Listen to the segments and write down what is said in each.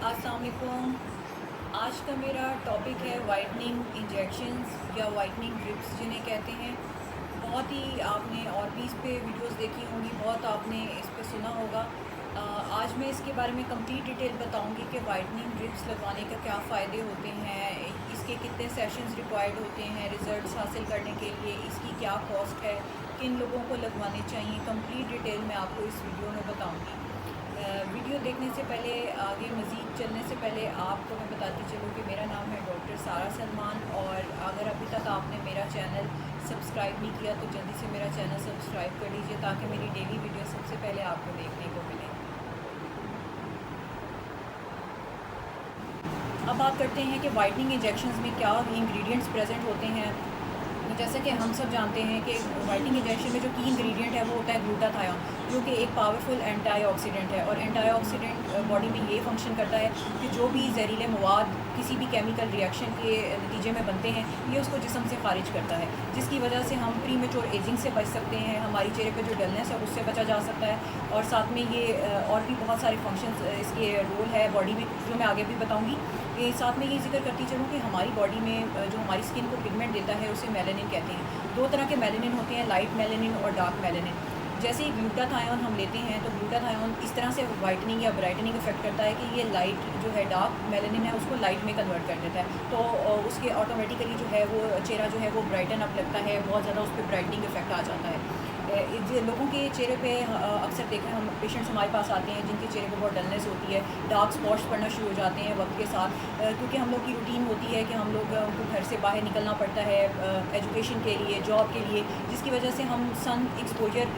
अस्सलाम वालेकुम। आज का मेरा टॉपिक है वाइटनिंग इंजेक्शंस या वाइटनिंग ड्रिप्स जिन्हें कहते हैं। बहुत ही आपने और भी इस पे वीडियोस देखी होंगी, बहुत आपने इस पे सुना होगा। आज मैं इसके बारे में कंप्लीट डिटेल बताऊंगी कि वाइटनिंग ड्रिप्स लगवाने का क्या फ़ायदे होते हैं, इसके कितने सेशंस रिक्वायर्ड होते हैं रिज़ल्ट्स हासिल करने के लिए, इसकी क्या कॉस्ट है, किन लोगों को लगवाने चाहिए। कंप्लीट डिटेल मैं आपको इस वीडियो में बताऊँगी। वीडियो देखने से पहले, आगे मज़ीद चलने से पहले आपको मैं बताती चलूँ कि मेरा नाम है डॉक्टर सारा सलमान, और अगर अभी तक आपने मेरा चैनल सब्सक्राइब नहीं किया तो जल्दी से मेरा चैनल सब्सक्राइब कर लीजिए ताकि मेरी डेली वीडियो सबसे पहले आपको देखने को मिले। अब बात करते हैं कि वाइटनिंग इंजेक्शंस में क्या इंग्रेडिएंट्स प्रेजेंट होते हैं। जैसा कि हम सब जानते हैं कि वाइटनिंग इंजेक्शन में जो की इंग्रेडिएंट है वो होता है ग्लूटाथायोन, जो कि एक पावरफुल एंटीऑक्सीडेंट है। और एंटीऑक्सीडेंट बॉडी में ये फंक्शन करता है कि जो भी जहरीले मवाद किसी भी केमिकल रिएक्शन के नतीजे में बनते हैं, ये उसको जिस्म से खारिज करता है, जिसकी वजह से हम प्री मेच्योर एजिंग से बच सकते हैं। हमारी चेहरे पे जो डलनेस है उससे बचा जा सकता है। और साथ में ये और भी बहुत सारे फंक्शंस इसके रोल है बॉडी में, जो मैं आगे भी बताऊँगी। साथ में ये जिक्र करती चलूँ कि हमारी बॉडी में जो हमारी स्किन को पिगमेंट देता है उसे मेलानिन कहते हैं। दो तरह के मेलानिन होते हैं, लाइट मेलानिन और डार्क मेलानिन। जैसे ही ग्लूटाथायोन हम लेते हैं तो ग्लूटाथायोन इस तरह से वाइटनिंग या ब्राइटनिंग इफेक्ट करता है कि ये लाइट जो है डार्क मेलानिन है उसको लाइट में कन्वर्ट कर देता है। तो उसके ऑटोमेटिकली जो है वो चेहरा जो है वो ब्राइटन अप लगता है, बहुत ज़्यादा उस पर ब्राइटनिंग इफेक्ट आ जाता है। लोगों के चेहरे पे अक्सर देखें हम, पेशेंट्स हमारे पास आते हैं जिनके चेहरे पे बहुत डलनेस होती है, डार्क स्पॉट्स पड़ना शुरू हो जाते हैं वक्त के साथ, क्योंकि हम लोग की रूटीन होती है कि हम लोग उनको घर से बाहर निकलना पड़ता है एजुकेशन के लिए, जॉब के लिए, जिसकी वजह से हम सन एक्सपोजर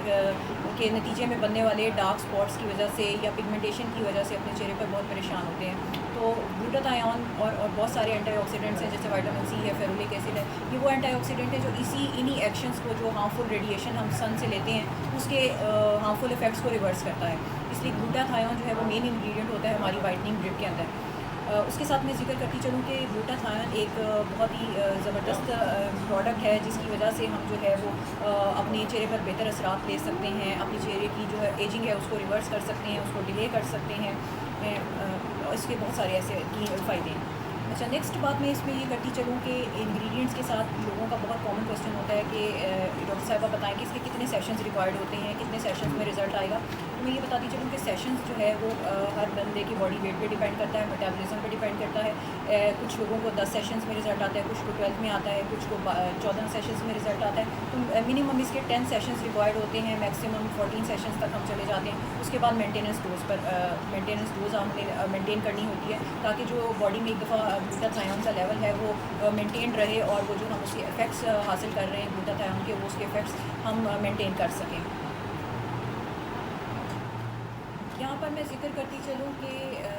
के नतीजे में बनने वाले डार्क स्पॉट्स की वजह से या पिगमेंटेशन की वजह से अपने चेहरे पर बहुत परेशान होते हैं। तो ग्लूटाथायोन और बहुत सारे एंटीऑक्सीडेंट्स हैं, जैसे विटामिन सी है, फेरुलिक एसिड है, ये वो एंटीऑक्सीडेंट है जो इन्हीं एक्शंस को, जो हार्मफुल रेडिएशन हम सन से लेते हैं उसके हार्मफुल इफ़ेक्ट्स को रिवर्स करता है। इसलिए ग्लूटाथायोन जो है वो मेन इंग्रेडिएंट होता है हमारी वाइटनिंग ड्रिप के अंदर। उसके साथ मैं जिक्र करती चलूँ कि ग्लूटाथायोन एक बहुत ही ज़बरदस्त प्रोडक्ट है जिसकी वजह से हम जो है वो अपने चेहरे पर बेहतर असरात ले सकते हैं, अपने चेहरे की जो है एजिंग है उसको रिवर्स कर सकते हैं, उसको डिले कर सकते हैं। इसके बहुत सारे ऐसे फ़ायदे हैं। अच्छा, नेक्स्ट बात मैं इसमें ये करती चलूँ कि इंग्रेडिएंट्स के साथ लोगों का बहुत कॉमन क्वेश्चन होता है कि डॉक्टर साहिबा बताएं कि इसके कितने सेशंस रिक्वायर्ड होते हैं, कितने सेशंस में रिज़ल्ट आएगा। तो मैं ये बताती चलूँ कि सेशंस जो है वो हर बंदे की बॉडी वेट पे डिपेंड करता है, मेटाबॉलिज्म पे डिपेंड करता है। कुछ लोगों को 10 सेशंस में रिज़ल्ट आता है, कुछ को 12 में आता है, कुछ को 14 सेशंस में रिज़ल्ट आता है। तो मिनिमम इसके 10 सेशंस रिक्वायर्ड होते हैं, मैक्सिमम 14 सेशंस तक हम चले जाते हैं। उसके बाद मेंटेनेंस डोज हमें मेंटेन करनी होती है ताकि जो बॉडी में एक दफ़ा ग्लूटाथायोन का लेवल है वो मेंटेन रहे और वो जो हम उसके इफ़ेक्ट्स हासिल कर रहे हैं ग्लूटाथायोन के, वो उसके इफ़ेक्ट्स हम मेंटेन कर सकें। यहाँ पर मैं ज़िक्र करती चलूँ कि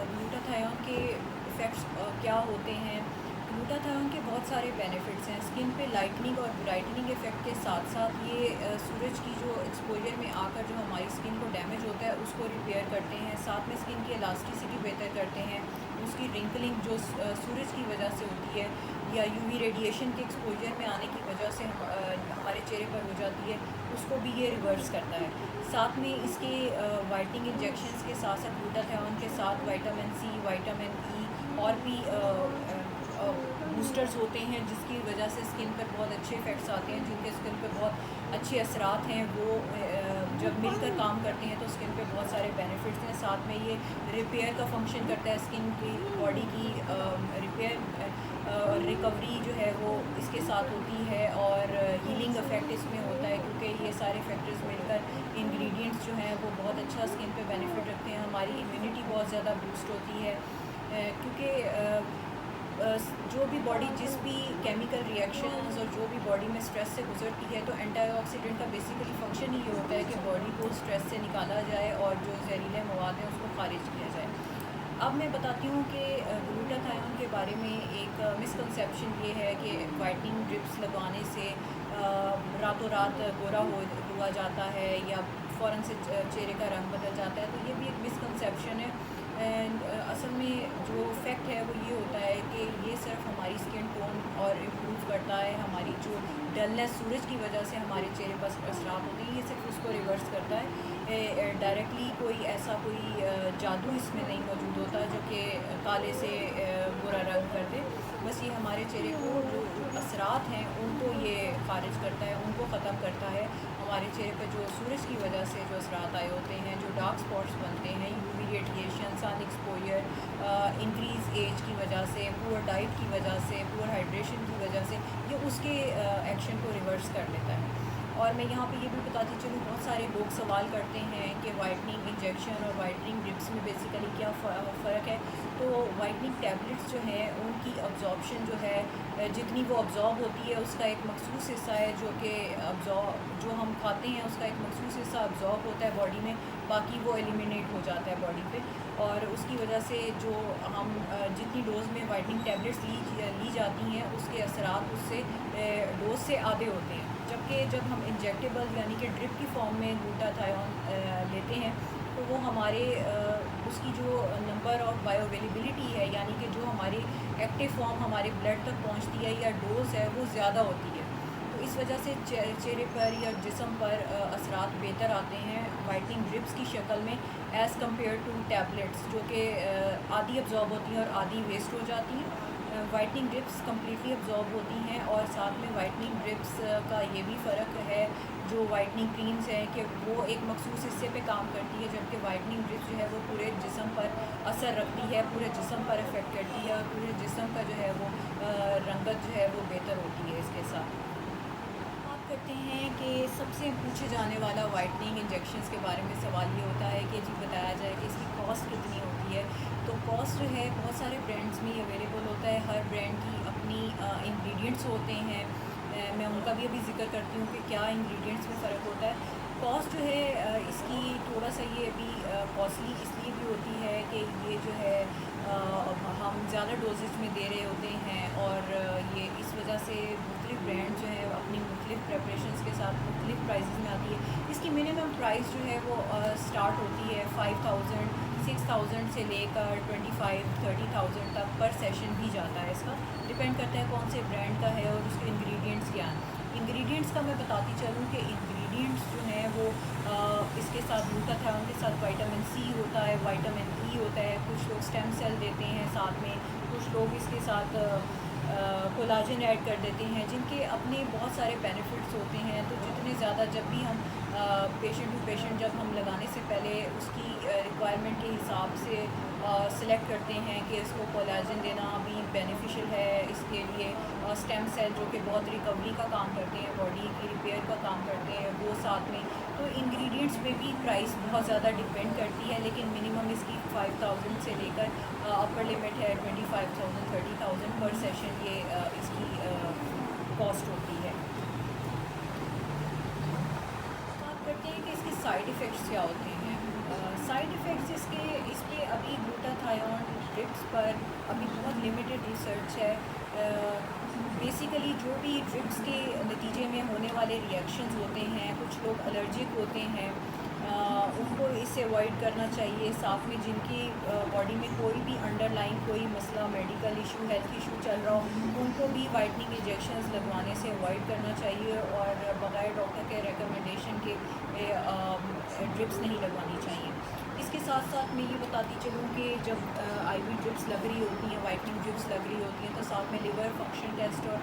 ग्लूटाथायोन के इफ़ेक्ट्स क्या होते हैं। ग्लूटाथायोन के बहुत सारे बेनिफिट्स हैं स्किन पे लाइटनिंग और ब्राइटनिंग इफ़ेक्ट के साथ साथ। ये सूरज की जो एक्सपोजर में आकर जो हमारी स्किन को डैमेज होता है उसको रिपेयर करते हैं, साथ में स्किन की इलास्टिसिटी बेहतर करते हैं। उसकी रिंकलिंग जो सूरज की वजह से होती है या यूवी रेडिएशन के एक्सपोजर में आने की वजह से हमारे चेहरे पर हो जाती है, उसको भी ये रिवर्स करता है। साथ में इसके वाइटनिंग इंजेक्शंस के साथ साथ ग्लूटाथायोन के साथ विटामिन सी, विटामिन ई और भी बूस्टर्स होते हैं जिसकी वजह से स्किन पर बहुत अच्छे इफ़ेक्ट्स आते हैं, जिनके स्किन पर बहुत अच्छे असरात हैं, वो जब मिलकर काम करते हैं तो स्किन पे बहुत सारे बेनिफिट्स हैं। साथ में ये रिपेयर का फंक्शन करता है, स्किन की बॉडी की रिपेयर रिकवरी जो है वो इसके साथ होती है और हीलिंग इफ़ेक्ट इसमें होता है, क्योंकि ये सारे फैक्टर्स मिलकर इंग्रेडिएंट्स जो हैं वो बहुत अच्छा स्किन पे बेनिफिट रखते हैं। हमारी इम्यूनिटी बहुत ज़्यादा बूस्ट होती है, क्योंकि जो भी बॉडी जिस भी केमिकल रिएक्शंस और जो भी बॉडी में स्ट्रेस से गुजरती है, तो एंटीऑक्सीडेंट का बेसिकली फंक्शन ही ये होता है कि बॉडी को स्ट्रेस से निकाला जाए और जो जहरीले मवाद हैं उसको खारिज किया जाए। अब मैं बताती हूँ कि ग्लूटाथायोन के बारे में एक मिसकंसेप्शन ये है कि वाइटनिंग ड्रिप्स लगवाने से रातों रात गोरा हुआ जाता है या फ़ौरन से चेहरे का रंग बदल जाता है, तो ये भी एक मिसकंसेप्शन है। एंड असल में जो फैक्ट है वो ये होता है कि ये सिर्फ हमारी स्किन टोन और इम्प्रूव करता है, हमारी जो डलनेस सूरज की वजह से हमारे चेहरे पर असरात होते हैं, ये सिर्फ उसको रिवर्स करता है। डायरेक्टली कोई ऐसा कोई जादू इसमें नहीं मौजूद होता जो कि काले से बुरा रंग कर दे। बस ये हमारे चेहरे को जो असरात हैं उनको ये खारिज करता है, उनको ख़त्म करता है। हमारे चेहरे पर जो सूरज की वजह से जो असरात आए होते हैं, जो डार्क स्पॉट्स बनते हैं, UV radiation, sun exposure, increase age की वजह से, पुअर डाइट की वजह से, पुअर हाइड्रेशन की वजह से, ये उसके एक्शन को रिवर्स कर लेता है। और मैं यहाँ पे ये भी बताती चलूँ, बहुत सारे लोग सवाल करते हैं कि वाइटनिंग इंजेक्शन और वाइटनिंग ड्रिप्स में बेसिकली क्या फ़र्क है। तो वाइटनिंग टैबलेट्स जो हैं उनकी अब्जॉर्प्शन जो है, जितनी वो अब्जॉर्ब होती है उसका एक मखसूस हिस्सा है जो कि जो हम खाते हैं उसका एक मखसूस हिस्सा अब्जॉर्ब होता है बॉडी में, बाकी वो एलिमिनेट हो जाता है बॉडी पे। और उसकी वजह से जो हम जितनी डोज़ में वाइटनिंग टैबलेट्स ली जाती हैं उसके असरात उससे डोज से आधे होते हैं। जबकि जब हम इंजेक्टेबल यानी कि ड्रिप की फॉर्म में ग्लूटाथायोन लेते हैं तो वो हमारे उसकी जो नंबर ऑफ बायोअवेलेबिलिटी है, यानी कि जो हमारी एक्टिव फॉर्म हमारे ब्लड तक पहुंचती है या डोज है, वो ज़्यादा होती है। तो इस वजह से चेहरे पर या जिस्म पर असरात बेहतर आते हैं वाइटनिंग ड्रिप्स की शक्ल में एज़ कम्पेयर टू टैबलेट्स, जो कि आधी अब्जॉर्ब होती हैं और आधी वेस्ट हो जाती हैं। वाइटनिंग ड्रिप्स कम्प्लीटली अब्जॉर्ब होती हैं। और साथ में वाइटनिंग ड्रिप्स का ये भी फ़र्क है जो वाइटनिंग क्रीम्स हैं कि वो एक मखसूस हिस्से पे काम करती है, जबकि वाइटनिंग ड्रिप्स जो है वो पूरे जिस्म पर असर रखती है, पूरे जिस्म पर इफ़ेक्ट करती है और पूरे जिस्म का जो है वो रंगत जो है वो बेहतर होती है। इसके साथ बात करते हैं कि सबसे पूछे जाने वाला वाइटनिंग इंजेक्शंस के बारे में सवाल ये होता है कि जी बताया जाए कि इसकी कॉस्ट कितनी होती है। तो कॉस्ट जो है बहुत सारे ब्रांड्स में अवेलेबल होता है, हर ब्रांड की अपनी इंग्रेडिएंट्स होते हैं। मैं उनका भी अभी ज़िक्र करती हूँ कि क्या इंग्रेडिएंट्स में फ़र्क होता है। कॉस्ट जो है इसकी थोड़ा सा ये अभी कॉस्टली इसलिए भी होती है कि ये जो है हम ज़्यादा डोजेज में दे रहे होते हैं और ये इस वजह से मुख्तलिफ ब्रांड जो है अपनी मुख्तलिफ प्रेपरेशंस के साथ मुख्तलिफ प्राइसेस में आती है। इसकी मिनिमम प्राइस जो है वो स्टार्ट होती है 5000 6000 से लेकर 25-30,000 तक पर सेशन भी जाता है। इसका डिपेंड करता है कौन से ब्रांड का है और उसके इंग्रेडिएंट्स क्या हैं। इंग्रेडिएंट्स का मैं बताती चलूँ कि इंग्रेडिएंट्स जो हैं वो इसके साथ ग्लूटाथायोन के साथ विटामिन सी होता है, विटामिन ई होता है, कुछ लोग स्टेम सेल देते हैं साथ में, कुछ लोग इसके साथ कोलाजन ऐड कर देते हैं, जिनके अपने बहुत सारे बेनिफिट्स होते हैं। तो जितने ज़्यादा जब भी हम पेशेंट टू पेशेंट जब हम लगाने से पहले उसकी रिक्वायरमेंट के हिसाब से सिलेक्ट करते हैं कि इसको कोलाजन देना भी बेनिफिशियल है इसके लिए, स्टेम सेल जो कि बहुत रिकवरी का काम करते हैं, बॉडी की रिपेयर का काम करते हैं, वो साथ में। तो इंग्रेडिएंट्स पे भी प्राइस बहुत ज़्यादा डिपेंड करती है, लेकिन मिनिमम इसकी 5000 से लेकर अपर लिमिट है 25,000 30,000 पर सेशन ये इसकी कॉस्ट होती है। बात करते हैं कि इसके साइड इफ़ेक्ट्स क्या होते हैं। साइड इफ़ेक्ट्स इस पे अभी ग्लूटाथायोन ड्रिप्स पर अभी बहुत लिमिटेड रिसर्च है। बेसिकली जो भी ड्रिप्स के नतीजे में होने वाले रिएक्शंस होते हैं, कुछ लोग एलर्जिक होते हैं, उनको इससे अवॉइड करना चाहिए। साथ में जिनकी बॉडी में कोई भी अंडरलाइन कोई मसला, मेडिकल इशू, हेल्थ इशू चल रहा हो, उनको भी वाइटनिंग इंजेक्शंस लगवाने से अवॉइड करना चाहिए और बग़ैर डॉक्टर के रिकमेंडेशन के ड्रिप्स नहीं लगवानी चाहिए। इसके साथ साथ मैं ये बताती चलूँ कि जब आईवी ड्रिप्स लग रही होती हैं, वाइटनिंग ड्रिप्स लग रही होती हैं, तो साथ में लिवर फंक्शन टेस्ट और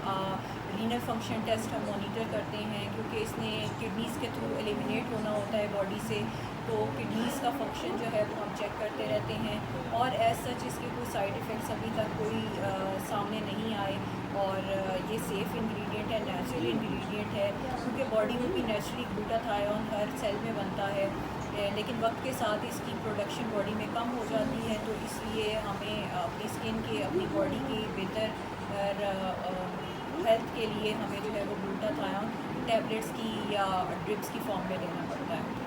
रीनल फंक्शन टेस्ट हम मॉनिटर करते हैं, क्योंकि इसने किडनीज़ के थ्रू एलिमिनेट होना होता है बॉडी से। तो किडनीज़ का फंक्शन जो है वो हम चेक करते रहते हैं और एज सच इसके कोई साइड इफ़ेक्ट्स अभी तक कोई सामने नहीं आए और ये सेफ़ इंग्रेडिएंट है, नेचुरल इंग्रेडिएंट है, क्योंकि बॉडी में भी नेचुरली ग्लूटाथायोन हर सेल में बनता है। लेकिन वक्त के साथ इसकी प्रोडक्शन बॉडी में कम हो जाती है, तो इसलिए हमें अपनी स्किन के, अपनी बॉडी की बेहतर हेल्थ के लिए हमें जो है वो ग्लूटाथायोन टैबलेट्स की या ड्रिप्स की फॉर्म में लेना पड़ता है।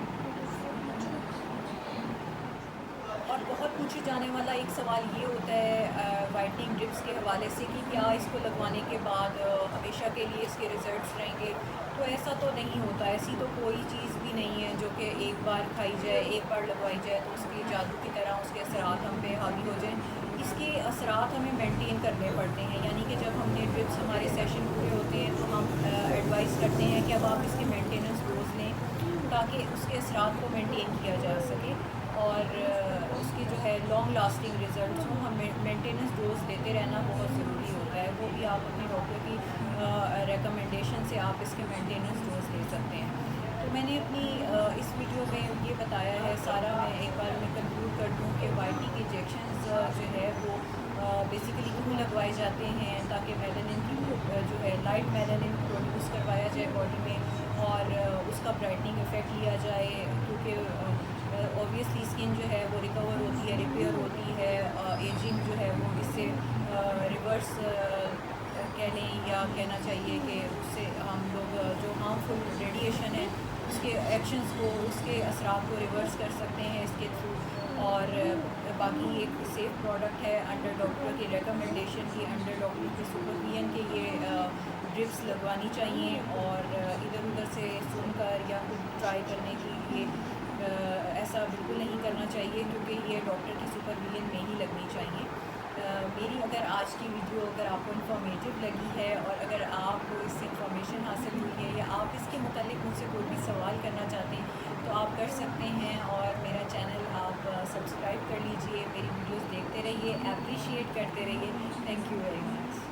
और बहुत पूछे जाने वाला एक सवाल ये होता है वाइटनिंग ड्रिप्स के हवाले से कि क्या इसको लगवाने के बाद हमेशा के लिए इसके रिज़ल्ट्स रहेंगे। तो ऐसा तो नहीं होता, ऐसी तो कोई चीज़ भी नहीं है जो कि एक बार खाई जाए, एक बार लगवाई जाए तो उसके जादू की तरह उसके असरात हम पे हावी हो जाएं। इसके असरात हमें मेंटेन करने पड़ते हैं, यानी कि जब हमने ड्रिप्स हमारे सेशन पूरे होते हैं तो हम एडवाइस करते हैं कि अब आप इसके मेंटेनेंस डोज लें ताकि उसके असरात को मेंटेन किया जा सके और उसके जो है लॉन्ग लास्टिंग रिज़ल्ट हों, हम मेंटेनेंस डोज लेते रहना बहुत ज़रूरी होता है। वो भी आप अपने डॉक्टर की रिकमेंडेशन से आप इसके मेंटेनेंस डोज ले सकते हैं। तो मैंने अपनी इस वीडियो में ये बताया है सारा। मैं एक बार मैं कंक्लूड कर दूँ कि वाइटनिंग इंजेक्शंस जो है वो बेसिकली क्यों लगवाए जाते हैं, ताकि मेलानिन की जो है लाइट मेलानिन प्रोड्यूस करवाया जाए बॉडी में और उसका ब्राइटनिंग इफ़ेक्ट लिया जाए, क्योंकि ऑब्वियसली स्किन जो है वो रिकवर होती है, रिपेयर होती है। एजिंग जो है वो इससे रिवर्स कह लें या कहना चाहिए कि उससे हम लोग जो हार्मफुल रेडिएशन है उसके एक्शंस को, उसके असरात को रिवर्स कर सकते हैं इसके थ्रू। और बाकी एक सेफ़ प्रोडक्ट है, अंडर डॉक्टर की रिकमेंडेशन की, अंडर डॉक्टर की सुपरविजन के ये ड्रिप्स लगवानी चाहिए और इधर उधर से सुनकर या खुद ट्राई करने की ये ऐसा बिल्कुल नहीं करना चाहिए, क्योंकि ये डॉक्टर की सुपरविजन में ही लगनी चाहिए। मेरी अगर आज की वीडियो अगर आपको इन्फॉर्मेटिव लगी है और अगर आपको इससे इन्फॉर्मेशन हासिल हुई है या आप इसके मुतालिक मुझसे कोई भी सवाल करना चाहते हैं तो आप कर सकते हैं और मेरा चैनल आप सब्सक्राइब कर लीजिए, मेरी वीडियोस देखते रहिए, अप्रिशिएट करते रहिए। Thank you very much.